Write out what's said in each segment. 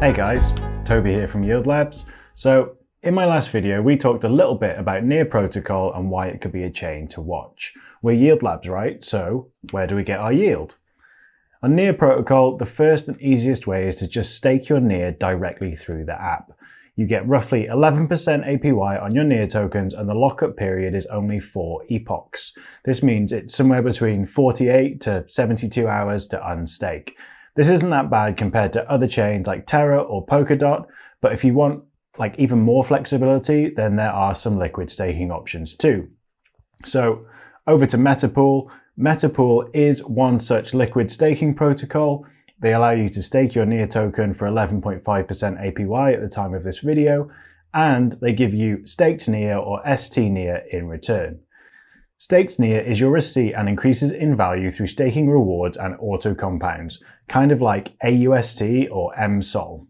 Hey guys, Toby here from Yield Labs. So in my last video, we talked a little bit about NEAR protocol and why it could be a chain to watch. We're Yield Labs, right? So where do we get our yield? On NEAR protocol, the first and easiest way is to just stake your NEAR directly through the app. You get roughly 11% APY on your NEAR tokens and the lockup period is only 4 epochs. This means it's somewhere between 48 to 72 hours to unstake. This isn't that bad compared to other chains like Terra or Polkadot, but if you want even more flexibility, then there are some liquid staking options too. So over to Metapool. Metapool is one such liquid staking protocol. They allow you to stake your NEAR token for 11.5% APY at the time of this video, and they give you staked NEAR or ST NEAR in return. Staked NEAR is your receipt and increases in value through staking rewards and auto compounds, kind of like AUST or MSOL.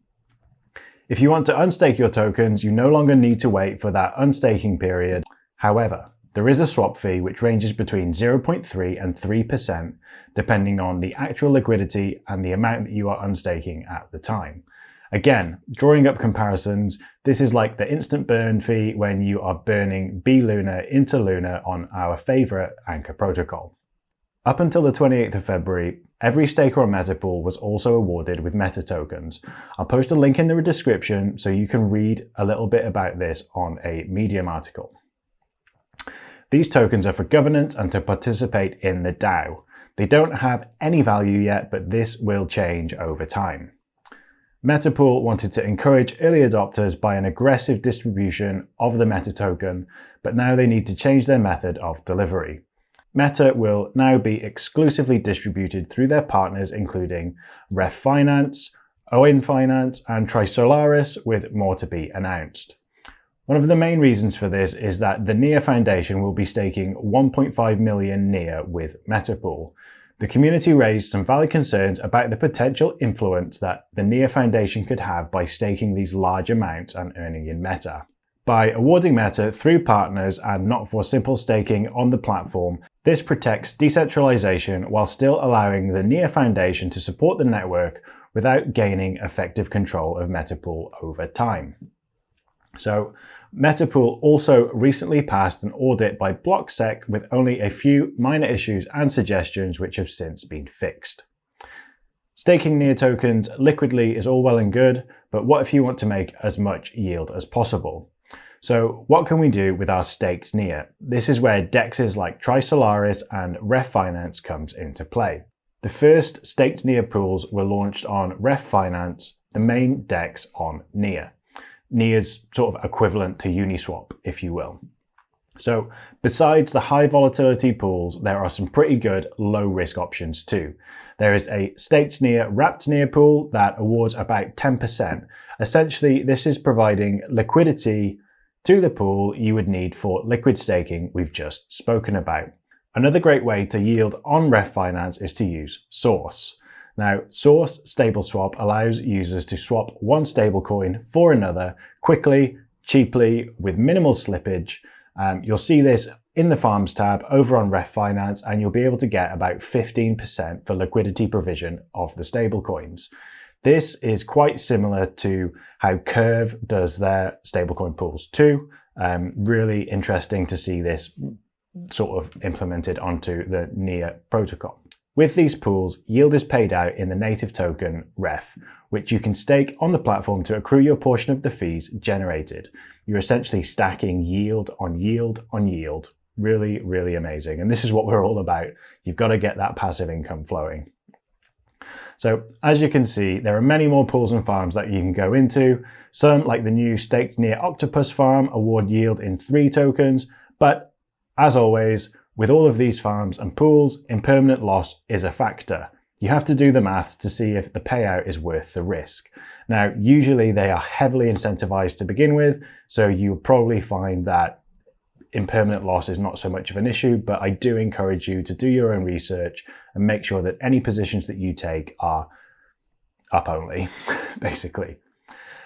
If you want to unstake your tokens, you no longer need to wait for that unstaking period. However, there is a swap fee which ranges between 0.3 and 3% depending on the actual liquidity and the amount that you are unstaking at the time. Again, drawing up comparisons, this is like the instant burn fee when you are burning B Luna into Luna on our favorite Anchor protocol. Up until the 28th of February, every staker on Metapool was also awarded with Meta tokens. I'll post a link in the description so you can read a little bit about this on a Medium article. These tokens are for governance and to participate in the DAO. They don't have any value yet, but this will change over time. Metapool wanted to encourage early adopters by an aggressive distribution of the Meta token, but now they need to change their method of delivery. Meta will now be exclusively distributed through their partners including REF Finance, Owen Finance and Trisolaris, with more to be announced. One of the main reasons for this is that the NEAR Foundation will be staking 1.5 million NEAR with Metapool. The community raised some valid concerns about the potential influence that the NEAR Foundation could have by staking these large amounts and earning in Meta. By awarding Meta through partners and not for simple staking on the platform, this protects decentralization while still allowing the NEAR Foundation to support the network without gaining effective control of Metapool over time. So Metapool also recently passed an audit by BlockSec with only a few minor issues and suggestions which have since been fixed. Staking NEAR tokens liquidly is all well and good, but what if you want to make as much yield as possible? So what can we do with our staked NEAR? This is where DEXs like Trisolaris and REF Finance comes into play. The first staked NEAR pools were launched on REF Finance, the main DEX on NEAR. NEAR's sort of equivalent to Uniswap, if you will. So besides the high volatility pools, there are some pretty good low risk options too. There is a staked NEAR wrapped NEAR pool that awards about 10%. Essentially, this is providing liquidity to the pool you would need for liquid staking we've just spoken about. Another great way to yield on REF Finance is to use Source. Now, Source Stable Swap allows users to swap one stablecoin for another quickly, cheaply, with minimal slippage. You'll see this in the Farms tab over on REF Finance, and you'll be able to get about 15% for liquidity provision of the stablecoins. This is quite similar to how Curve does their stablecoin pools too. Really interesting to see this sort of implemented onto the NEAR protocol. With these pools, yield is paid out in the native token REF, which you can stake on the platform to accrue your portion of the fees generated. You're essentially stacking yield on yield on yield. Really, really amazing. And this is what we're all about. You've got to get that passive income flowing. So as you can see, there are many more pools and farms that you can go into. Some, like the new staked NEAR Octopus farm, award yield in 3 tokens. But as always, with all of these farms and pools, impermanent loss is a factor. You have to do the maths to see if the payout is worth the risk. Now, usually they are heavily incentivized to begin with, so you'll probably find that impermanent loss is not so much of an issue, but I do encourage you to do your own research and make sure that any positions that you take are up only, basically.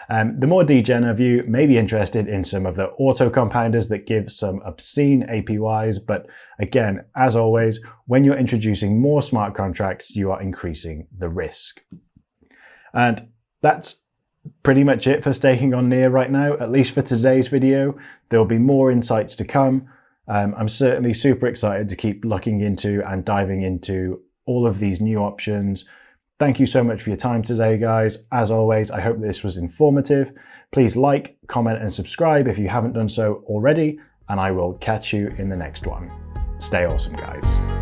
The more degen of you may be interested in some of the auto compounders that give some obscene APYs, but again, as always, when you're introducing more smart contracts, you are increasing the risk. And that's pretty much it for staking on NEAR right now, at least for today's video. There will be more insights to come. I'm certainly super excited to keep looking into and diving into all of these new options. Thank you so much for your time today, guys. As always, I hope this was informative. Please like, comment, and subscribe if you haven't done so already, and I will catch you in the next one. Stay awesome, guys.